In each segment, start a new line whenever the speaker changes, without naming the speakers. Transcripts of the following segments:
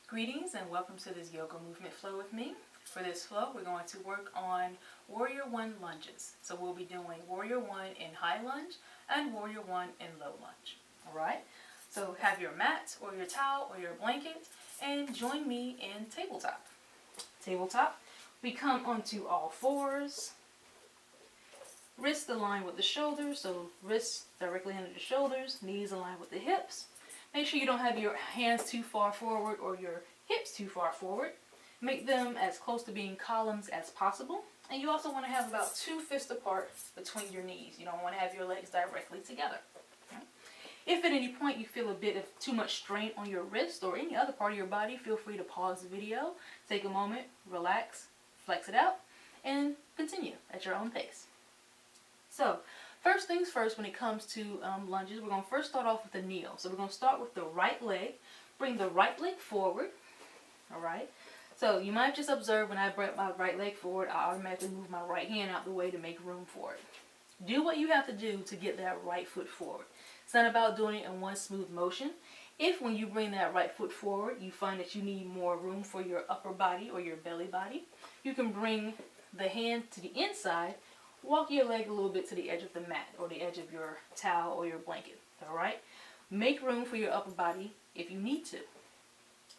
Greetings and welcome to this yoga movement flow with me. For this flow, we're going to work on Warrior 1 lunges. So we'll be doing Warrior 1 in high lunge and Warrior 1 in low lunge. Alright, so have your mat or your towel or your blanket and join me in tabletop. Tabletop, we come onto all fours. Wrists align with the shoulders, so wrists directly under the shoulders, knees align with the hips. Make sure you don't have your hands too far forward or your hips too far forward. Make them as close to being columns as possible. And you also want to have about 2 fists apart between your knees. You don't want to have your legs directly together. Okay? If at any point you feel a bit of too much strain on your wrist or any other part of your body, feel free to pause the video, take a moment, relax, flex it out, and continue at your own pace. So, first things first, when it comes to lunges, we're going to first start off with a kneel. So we're going to start with the right leg. Bring the right leg forward. Alright? So you might just observe when I bring my right leg forward, I automatically move my right hand out the way to make room for it. Do what you have to do to get that right foot forward. It's not about doing it in one smooth motion. If when you bring that right foot forward, you find that you need more room for your upper body or your belly body, you can bring the hand to the inside. Walk your leg a little bit to the edge of the mat or the edge of your towel or your blanket. Alright? Make room for your upper body if you need to.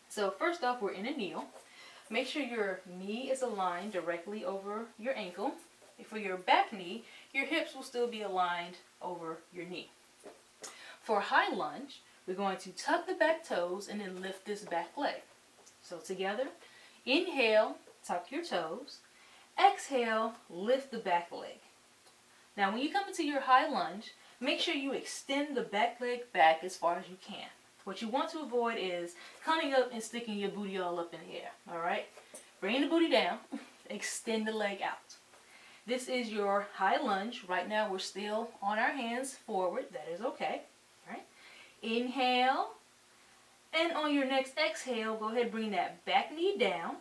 So first off, we're in a kneel. Make sure your knee is aligned directly over your ankle. For your back knee, your hips will still be aligned over your knee. For high lunge, we're going to tuck the back toes and then lift this back leg. So together, inhale, tuck your toes. Exhale, lift the back leg. Now when you come into your high lunge, make sure you extend the back leg back as far as you can. What you want to avoid is coming up and sticking your booty all up in the air. Alright? Bring the booty down, extend the leg out. This is your high lunge. Right now we're still on our hands forward. That is okay. Alright? Inhale. And on your next exhale, go ahead and bring that back knee down.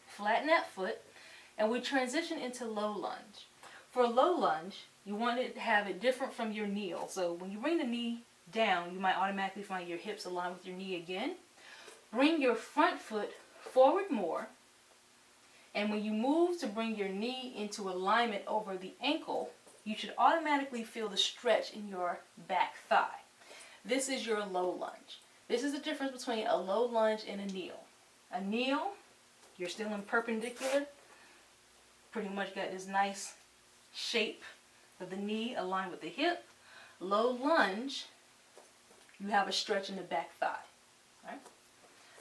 Flatten that foot. And we transition into low lunge. For low lunge, you want to have it different from your kneel. So when you bring the knee down, you might automatically find your hips aligned with your knee again. Bring your front foot forward more. And when you move to bring your knee into alignment over the ankle, you should automatically feel the stretch in your back thigh. This is your low lunge. This is the difference between a low lunge and a kneel. A kneel, you're still in perpendicular. Pretty much got this nice shape of the knee aligned with the hip. Low lunge, you have a stretch in the back thigh. Right?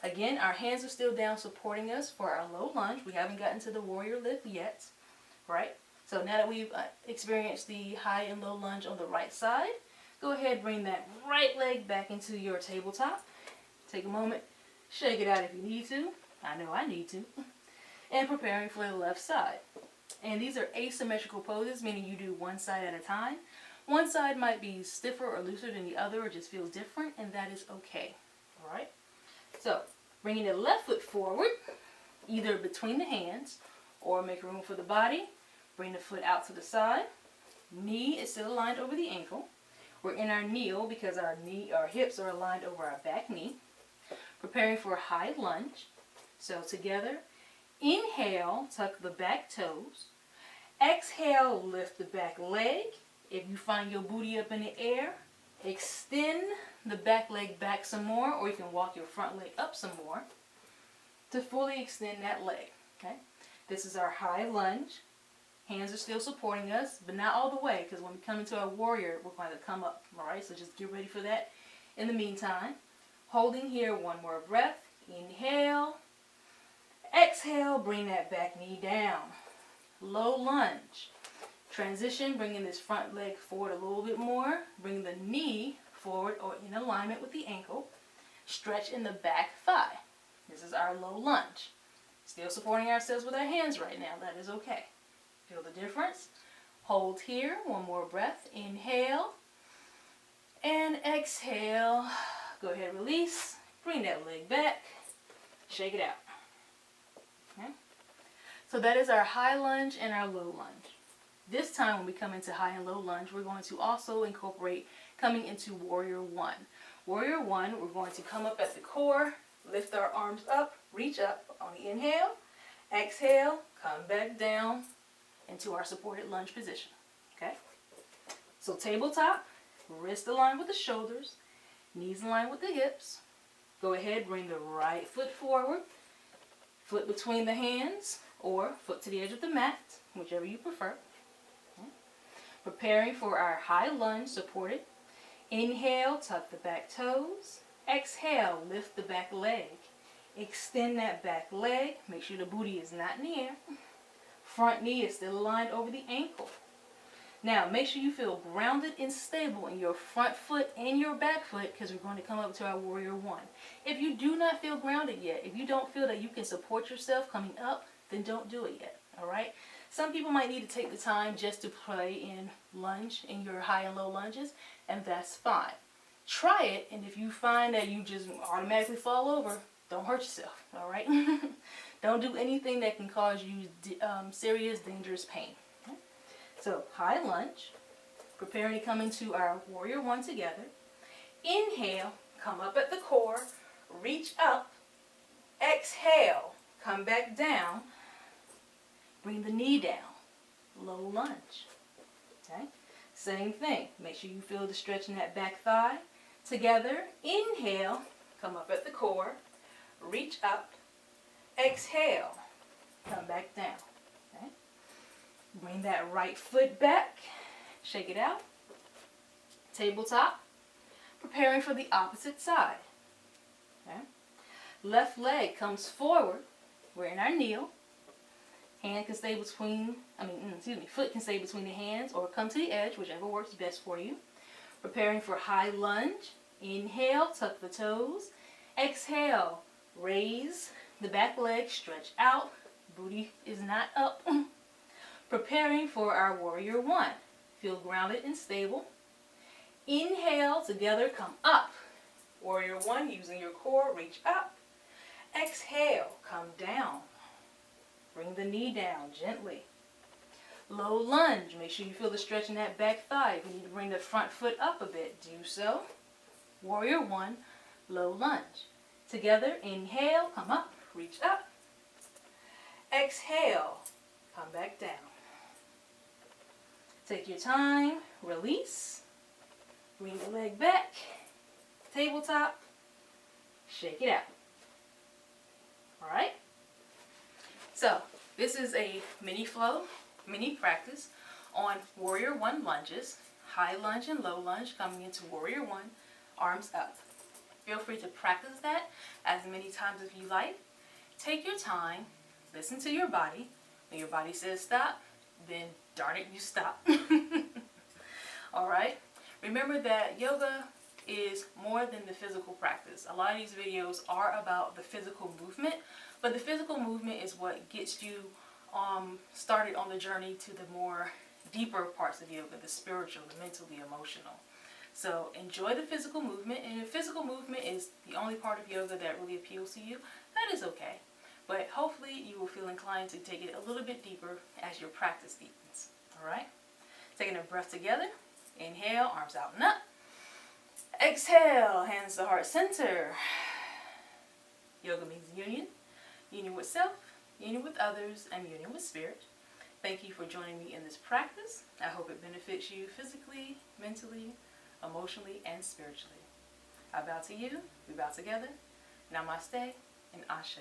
Again, our hands are still down supporting us for our low lunge. We haven't gotten to the warrior lift yet. Right? So now that we've experienced the high and low lunge on the right side, go ahead and bring that right leg back into your tabletop. Take a moment, shake it out if you need to. I know I need to. And preparing for the left side. And these are asymmetrical poses, meaning you do one side at a time. One side might be stiffer or looser than the other or just feels different, and that is okay. Alright? So, bringing the left foot forward, either between the hands or make room for the body. Bring the foot out to the side. Knee is still aligned over the ankle. We're in our kneel because our hips are aligned over our back knee. Preparing for a high lunge. So together, inhale, tuck the back toes. Exhale, lift the back leg. If you find your booty up in the air, extend the back leg back some more, or you can walk your front leg up some more to fully extend that leg. Okay? This is our high lunge. Hands are still supporting us, but not all the way, because when we come into our warrior, we're going to come up. Alright, so just get ready for that. In the meantime, holding here, one more breath. Inhale. Exhale, bring that back knee down. Low lunge. Transition, bringing this front leg forward a little bit more. Bring the knee forward or in alignment with the ankle. Stretch in the back thigh. This is our low lunge. Still supporting ourselves with our hands right now. That is okay. Feel the difference? Hold here. One more breath. Inhale. And exhale. Go ahead, release. Bring that leg back. Shake it out. Okay? So that is our high lunge and our low lunge. This time when we come into high and low lunge, we're going to also incorporate coming into Warrior 1. Warrior 1, we're going to come up at the core, lift our arms up, reach up on the inhale. Exhale, come back down into our supported lunge position. Okay? So tabletop, wrist aligned with the shoulders, knees aligned with the hips. Go ahead, bring the right foot forward, foot between the hands, or foot to the edge of the mat, whichever you prefer. Okay. Preparing for our high lunge, supported. Inhale, tuck the back toes. Exhale, lift the back leg. Extend that back leg. Make sure the booty is not in the air. Front knee is still aligned over the ankle. Now, make sure you feel grounded and stable in your front foot and your back foot, because we're going to come up to our warrior one. If you do not feel grounded yet, if you don't feel that you can support yourself coming up, then don't do it yet, all right? Some people might need to take the time just to play in lunge, in your high and low lunges, and that's fine. Try it, and if you find that you just automatically fall over, don't hurt yourself, all right? Don't do anything that can cause you serious, dangerous pain. Okay? So, high lunge, preparing to come into our warrior one together. Inhale, come up at the core, reach up. Exhale, come back down. Bring the knee down, low lunge. Okay? Same thing, make sure you feel the stretch in that back thigh. Together, inhale, come up at the core, reach up. Exhale, come back down. Okay? Bring that right foot back, shake it out. Tabletop, preparing for the opposite side. Okay? Left leg comes forward, we're in our kneel. Hand can stay between, foot can stay between the hands or come to the edge, whichever works best for you. Preparing for high lunge. Inhale, tuck the toes. Exhale, raise the back leg, stretch out. Booty is not up. Preparing for our warrior one. Feel grounded and stable. Inhale, together, come up. Warrior one, using your core, reach up. Exhale, come down. Bring the knee down gently. Low lunge. Make sure you feel the stretch in that back thigh. If you need to bring the front foot up a bit, do so. Warrior one, low lunge. Together, inhale, come up, reach up. Exhale, come back down. Take your time, release. Bring the leg back. Tabletop. Shake it out. Alright? So, this is a mini flow, mini practice on warrior one lunges, high lunge and low lunge coming into warrior one, arms up. Feel free to practice that as many times as you like. Take your time, listen to your body. When your body says stop, then darn it, you stop. Alright? Remember that yoga is more than the physical practice. A lot of these videos are about the physical movement, but the physical movement is what gets you started on the journey to the more deeper parts of yoga, the spiritual, the mental, the emotional. So enjoy the physical movement, and if physical movement is the only part of yoga that really appeals to you, that is okay. But hopefully you will feel inclined to take it a little bit deeper as your practice deepens. Alright? Taking a breath together. Inhale, arms out and up. Exhale, hands to heart center. Yoga means union. Union with self, union with others, and union with spirit. Thank you for joining me in this practice. I hope it benefits you physically, mentally, emotionally, and spiritually. I bow to you. We bow together. Namaste and Ashe.